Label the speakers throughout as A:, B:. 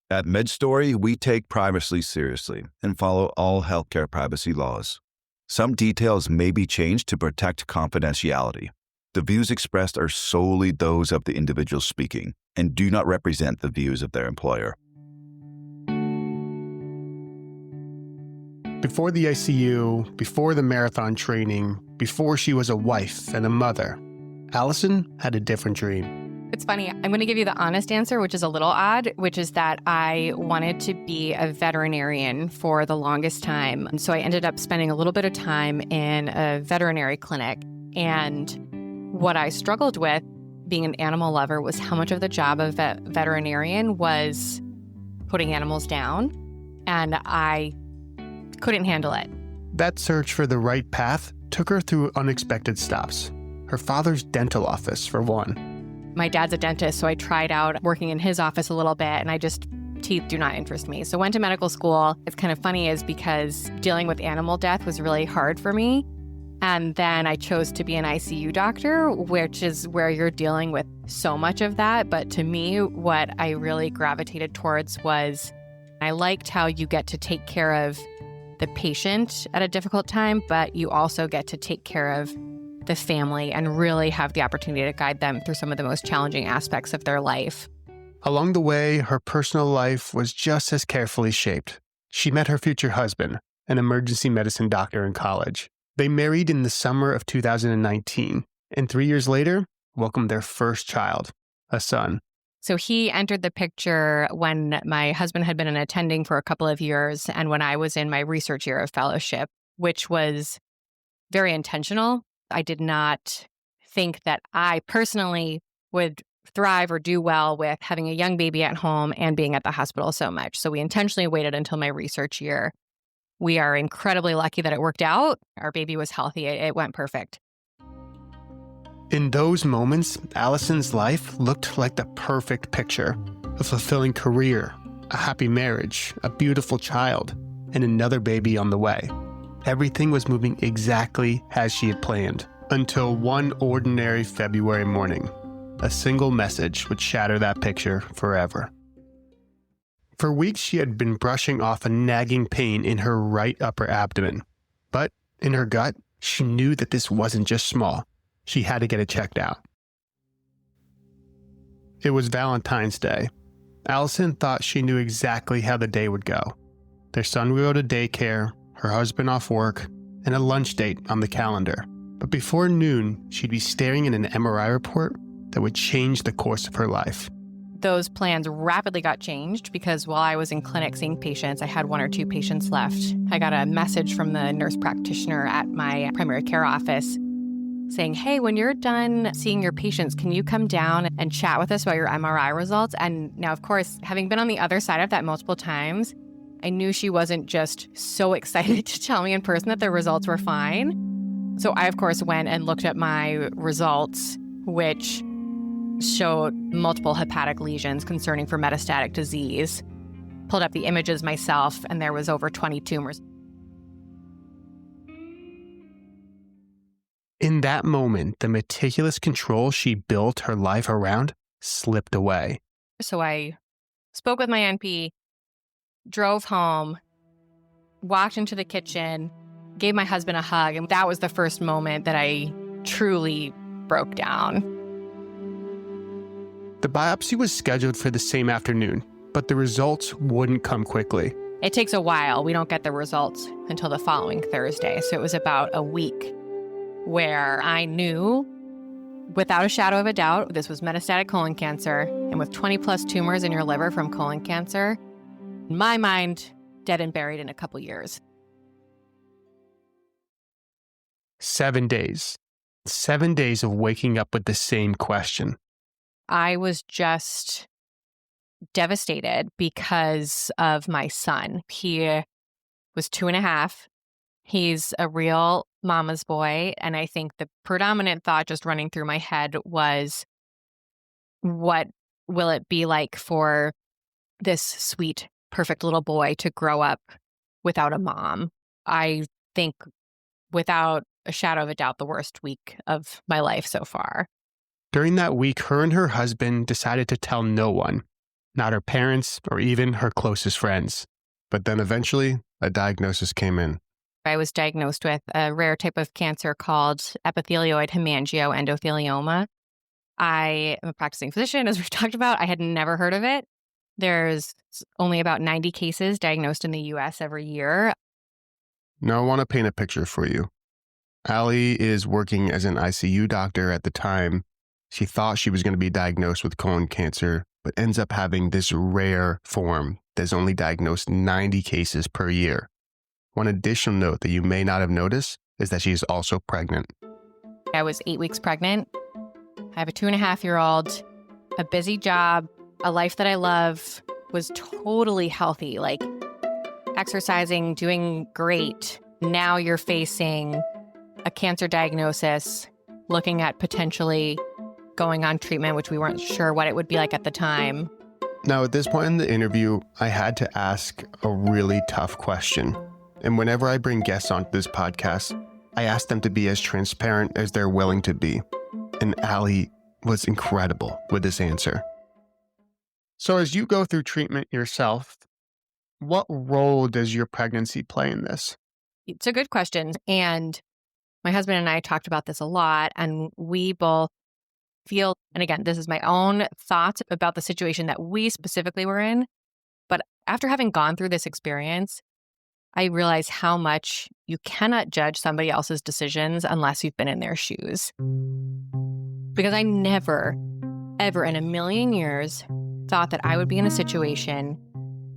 A: At MedStory, we take privacy seriously and follow all healthcare privacy laws. Some details may be changed to protect confidentiality. The views expressed are solely those of the individual speaking and do not represent the views of their employer.
B: Before the ICU, before the marathon training, before she was a wife and a mother, Alison had a different dream.
C: It's funny. I'm going to give you the honest answer, which is a little odd, which is that I wanted to be a veterinarian for the longest time. And so I ended up spending a little bit of time in a veterinary clinic. And what I struggled with being an animal lover was how much of the job of a veterinarian was putting animals down. And I couldn't handle it.
B: That search for the right path took her through unexpected stops. Her father's dental office, for one.
C: My dad's a dentist, so I tried out working in his office a little bit, and teeth do not interest me. So went to medical school. It's kind of funny is because dealing with animal death was really hard for me. And then I chose to be an ICU doctor, which is where you're dealing with so much of that. But to me, what I really gravitated towards was I liked how you get to take care of the patient at a difficult time, but you also get to take care of the family and really have the opportunity to guide them through some of the most challenging aspects of their life.
B: Along the way, her personal life was just as carefully shaped. She met her future husband, an emergency medicine doctor in college. They married in the summer of 2019, and 3 years later, welcomed their first child, a son.
C: So he entered the picture when my husband had been an attending for a couple of years and when I was in my research year of fellowship, which was very intentional. I did not think that I personally would thrive or do well with having a young baby at home and being at the hospital so much. So we intentionally waited until my research year. We are incredibly lucky that it worked out. Our baby was healthy. It went perfect.
B: In those moments, Alison's life looked like the perfect picture. A fulfilling career, a happy marriage, a beautiful child, and another baby on the way. Everything was moving exactly as she had planned, until one ordinary February morning. A single message would shatter that picture forever. For weeks, she had been brushing off a nagging pain in her right upper abdomen. But in her gut, she knew that this wasn't just small. She had to get it checked out. It was Valentine's Day. Alison thought she knew exactly how the day would go. Their son would go to daycare, her husband off work, and a lunch date on the calendar. But before noon, she'd be staring at an MRI report that would change the course of her life.
C: Those plans rapidly got changed because while I was in clinic seeing patients, I had 1 or 2 patients left. I got a message from the nurse practitioner at my primary care office saying, hey, when you're done seeing your patients, can you come down and chat with us about your MRI results? And now, of course, having been on the other side of that multiple times, I knew she wasn't just so excited to tell me in person that the results were fine. So I, of course, went and looked at my results, which showed multiple hepatic lesions concerning for metastatic disease. Pulled up the images myself, and there was over 20 tumors.
B: In that moment, the meticulous control she built her life around slipped away.
C: So I spoke with my NP, drove home, walked into the kitchen, gave my husband a hug, and that was the first moment that I truly broke down.
B: The biopsy was scheduled for the same afternoon, but the results wouldn't come quickly.
C: It takes a while. We don't get the results until the following Thursday. So it was about a week where I knew without a shadow of a doubt this was metastatic colon cancer. And with 20 plus tumors in your liver from colon cancer, in my mind, dead and buried in a couple years.
B: 7 days. 7 days of waking up with the same question.
C: I was just devastated because of my son. He was 2.5. He's a real mama's boy. And I think the predominant thought just running through my head was, what will it be like for this sweet, perfect little boy to grow up without a mom? I think without a shadow of a doubt, the worst week of my life so far.
B: During that week, her and her husband decided to tell no one. not her parents or even her closest friends. But then eventually, a diagnosis came in.
C: I was diagnosed with a rare type of cancer called epithelioid hemangioendothelioma. I am a practicing physician, as we've talked about. I had never heard of it. There's only about 90 cases diagnosed in the US every year.
B: Now, I want to paint a picture for you. Allie is working as an ICU doctor at the time. She thought she was going to be diagnosed with colon cancer, but ends up having this rare form that's only diagnosed 90 cases per year. One additional note that you may not have noticed is that she is also pregnant.
C: I was 8 weeks pregnant. I have a 2.5-year-old, a busy job, a life that I love, was totally healthy, like exercising, doing great. Now you're facing a cancer diagnosis, looking at potentially going on treatment, which we weren't sure what it would be like at the time.
B: Now, at this point in the interview, I had to ask a really tough question. And whenever I bring guests onto this podcast, I ask them to be as transparent as they're willing to be. And Allie was incredible with this answer. So as you go through treatment yourself, what role does your pregnancy play in this?
C: It's a good question. And my husband and I talked about this a lot, and we both feel, and again, this is my own thoughts about the situation that we specifically were in. But after having gone through this experience, I realize how much you cannot judge somebody else's decisions unless you've been in their shoes. Because I never, ever in a million years thought that I would be in a situation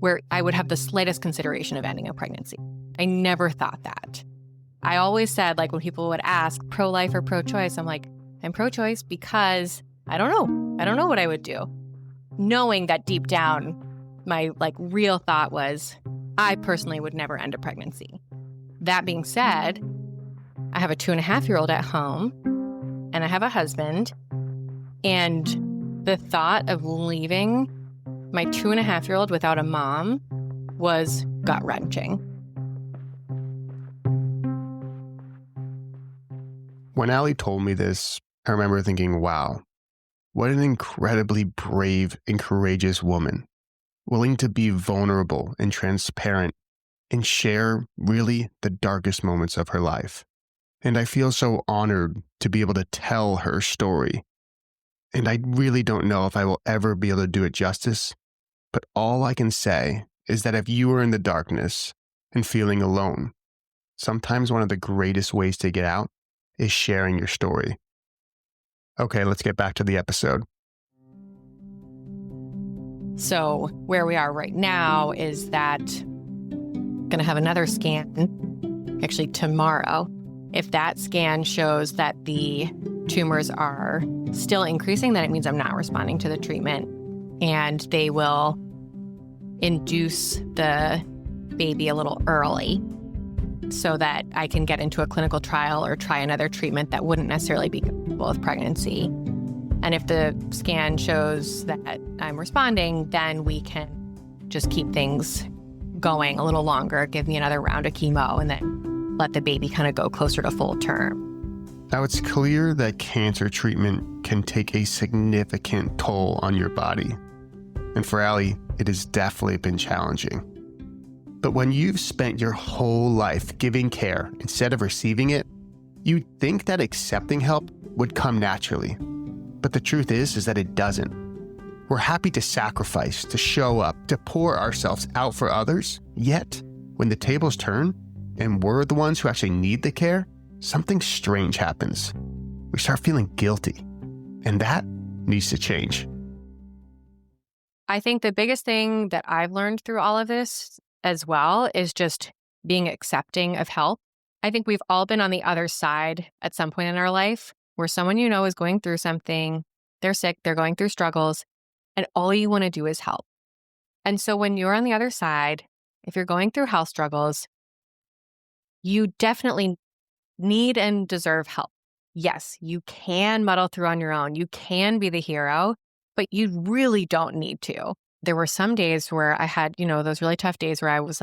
C: where I would have the slightest consideration of ending a pregnancy. I never thought that. I always said, like when people would ask pro-life or pro-choice, I'm like, I'm pro-choice because I don't know. I don't know what I would do. Knowing that deep down, my real thought was, I personally would never end a pregnancy. That being said, I have a 2.5-year-old at home and I have a husband, and the thought of leaving my 2.5-year-old without a mom was gut-wrenching.
B: When Allie told me this, I remember thinking, wow, what an incredibly brave and courageous woman, willing to be vulnerable and transparent and share really the darkest moments of her life. And I feel so honored to be able to tell her story. And I really don't know if I will ever be able to do it justice, but all I can say is that if you are in the darkness and feeling alone, sometimes one of the greatest ways to get out is sharing your story. Okay, let's get back to the episode.
C: So where we are right now is that I'm going to have another scan, actually tomorrow. If that scan shows that the tumors are still increasing, then it means I'm not responding to the treatment, and they will induce the baby a little early so that I can get into a clinical trial or try another treatment that wouldn't necessarily be compatible with pregnancy. And if the scan shows that I'm responding, then we can just keep things going a little longer, give me another round of chemo, and then let the baby kind of go closer to full term.
B: Now, it's clear that cancer treatment can take a significant toll on your body. And for Allie, it has definitely been challenging. But when you've spent your whole life giving care instead of receiving it, you'd think that accepting help would come naturally. But the truth is that it doesn't. We're happy to sacrifice, to show up, to pour ourselves out for others. Yet, when the tables turn and we're the ones who actually need the care, something strange happens. We start feeling guilty. And that needs to change.
C: I think the biggest thing that I've learned through all of this as well is just being accepting of help. I think we've all been on the other side at some point in our life where someone you know is going through something, they're sick, they're going through struggles, and all you want to do is help. And so when you're on the other side, if you're going through health struggles, you definitely need and deserve help. Yes, you can muddle through on your own. You can be the hero, but you really don't need to. There were some days where I had, those really tough days where I was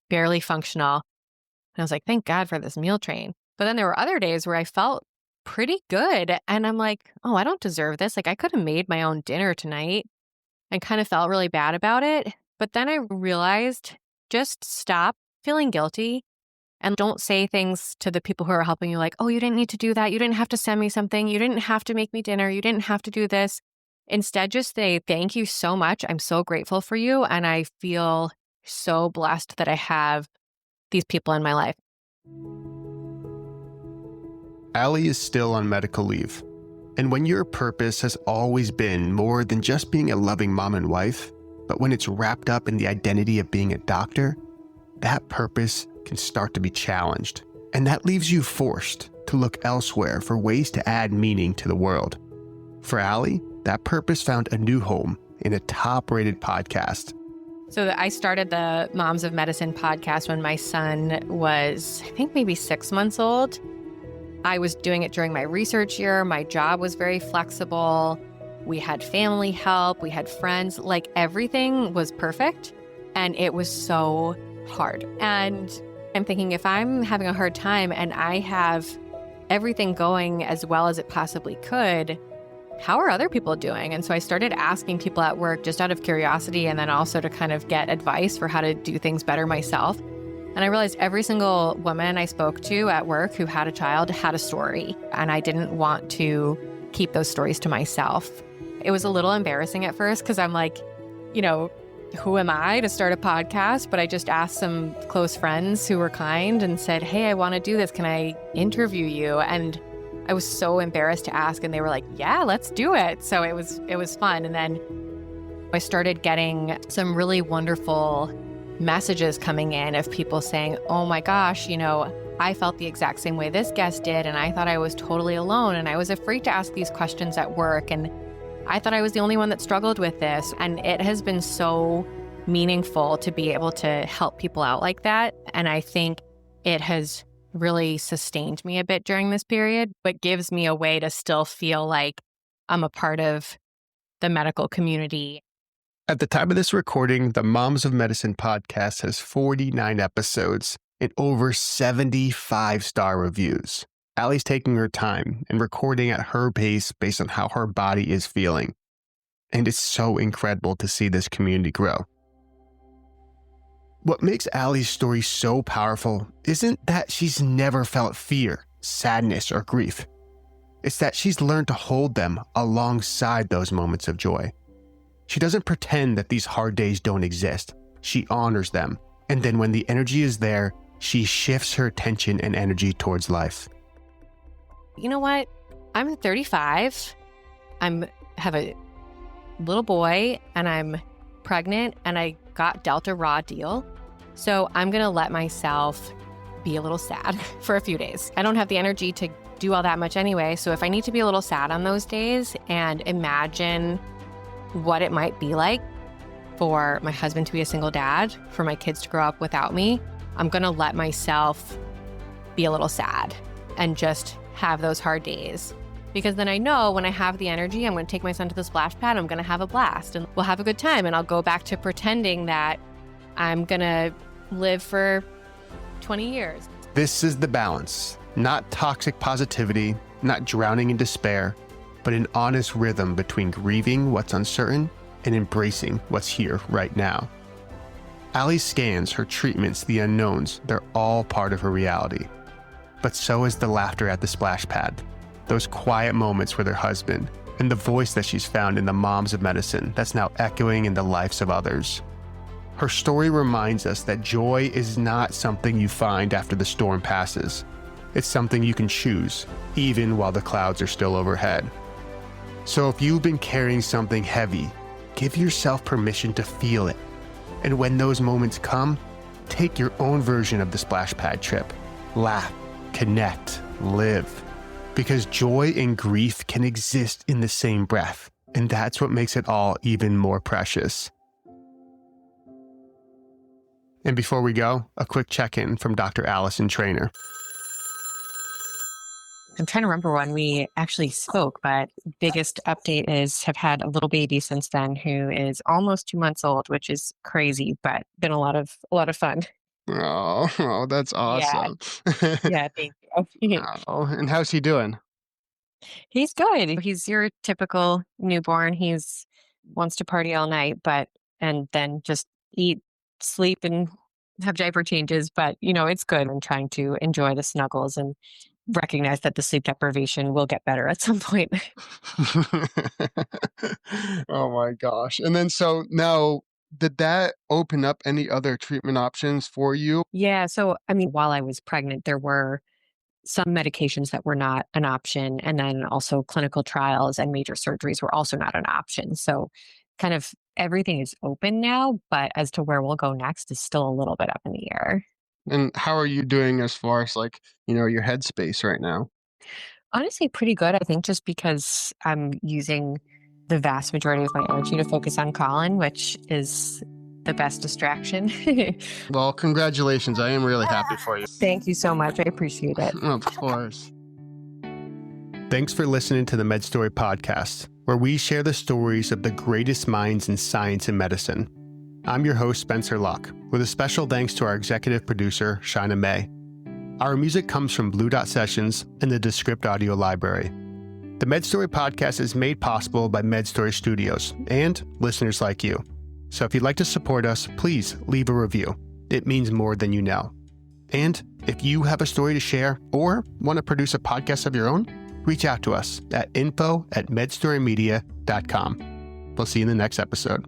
C: barely functional. And I was like, thank God for this meal train. But then there were other days where I felt pretty good. And I'm like, oh, I don't deserve this. I could have made my own dinner tonight. and kind of felt really bad about it. But then I realized just stop feeling guilty and don't say things to the people who are helping you like, oh, you didn't need to do that. You didn't have to send me something. You didn't have to make me dinner. You didn't have to do this. Instead, just say, thank you so much. I'm so grateful for you. And I feel so blessed that I have these people in my life.
B: Allie is still on medical leave. And when your purpose has always been more than just being a loving mom and wife, but when it's wrapped up in the identity of being a doctor, that purpose can start to be challenged. And that leaves you forced to look elsewhere for ways to add meaning to the world. For Allie, that purpose found a new home in a top-rated podcast.
C: So I started the Moms of Medicine podcast when my son was, I think, maybe 6 months old. I was doing it during my research year. My job was very flexible. We had family help. We had friends. Like, everything was perfect. And it was so hard. And I'm thinking, if I'm having a hard time and I have everything going as well as it possibly could, how are other people doing? And so I started asking people at work just out of curiosity, and then also to kind of get advice for how to do things better myself. And I realized every single woman I spoke to at work who had a child had a story, and I didn't want to keep those stories to myself. It was a little embarrassing at first because I'm like, who am I to start a podcast? But I just asked some close friends who were kind and said, hey, I want to do this. Can I interview you? And I was so embarrassed to ask, and they were like, yeah, let's do it. So it was fun. And then I started getting some really wonderful messages coming in of people saying, oh my gosh, I felt the exact same way this guest did, and I thought I was totally alone, and I was afraid to ask these questions at work, and I thought I was the only one that struggled with this. And it has been so meaningful to be able to help people out like that. And I think it has really sustained me a bit during this period, but gives me a way to still feel like I'm a part of the medical community.
B: At the time of this recording, the Moms of Medicine podcast has 49 episodes and over 70 5-star reviews. Allie's taking her time and recording at her pace based on how her body is feeling. And it's so incredible to see this community grow. What makes Allie's story so powerful isn't that she's never felt fear, sadness, or grief. It's that she's learned to hold them alongside those moments of joy. She doesn't pretend that these hard days don't exist. She honors them. And then when the energy is there, she shifts her attention and energy towards life.
C: You know what? I'm 35. I have a little boy, and I'm pregnant, and I got dealt a raw deal. So I'm going to let myself be a little sad for a few days. I don't have the energy to do all that much anyway. So if I need to be a little sad on those days and imagine what it might be like for my husband to be a single dad, for my kids to grow up without me, I'm going to let myself be a little sad and just have those hard days. Because then I know when I have the energy, I'm going to take my son to the splash pad, I'm going to have a blast, and we'll have a good time, and I'll go back to pretending that I'm going to live for 20 years.
B: This is the balance. Not toxic positivity, not drowning in despair, but an honest rhythm between grieving what's uncertain and embracing what's here right now. Allie's scans, her treatments, the unknowns, they're all part of her reality. But so is the laughter at the splash pad, those quiet moments with her husband, and the voice that she's found in the Moms of Medicine that's now echoing in the lives of others. Her story reminds us that joy is not something you find after the storm passes. It's something you can choose, even while the clouds are still overhead. So if you've been carrying something heavy, give yourself permission to feel it. And when those moments come, take your own version of the splash pad trip. Laugh, connect, live. Because joy and grief can exist in the same breath, and that's what makes it all even more precious. And before we go, a quick check-in from Dr. Alison Trainor.
D: I'm trying to remember when we actually spoke, but biggest update is have had a little baby since then who is almost 2 months old, which is crazy, but been a lot of fun.
B: Oh, that's awesome.
D: Yeah, thank you.
B: Oh, and how's he doing?
D: He's good. He's your typical newborn. He's wants to party all night, and then just eat, sleep, and have diaper changes. But, it's good. I'm trying to enjoy the snuggles and recognize that the sleep deprivation will get better at some point.
B: Oh my gosh. And then so now, did that open up any other treatment options for you?
D: Yeah. So, while I was pregnant, there were some medications that were not an option. And then also clinical trials and major surgeries were also not an option. So, kind of everything is open now, but as to where we'll go next is still a little bit up in the air.
B: And how are you doing as far as your headspace right now?
D: Honestly, pretty good. I think just because I'm using the vast majority of my energy to focus on Colin, which is the best distraction.
B: Well, congratulations. I am really happy for you.
D: Thank you so much. I appreciate it.
B: Of course. Thanks for listening to the MedStory podcast, where we share the stories of the greatest minds in science and medicine. I'm your host, Spencer Locke, with a special thanks to our executive producer, Shina May. Our music comes from Blue Dot Sessions and the Descript Audio Library. The MedStory podcast is made possible by MedStory Studios and listeners like you. So if you'd like to support us, please leave a review. It means more than you know. And if you have a story to share or want to produce a podcast of your own, reach out to us at info@medstorymedia.com. We'll see you in the next episode.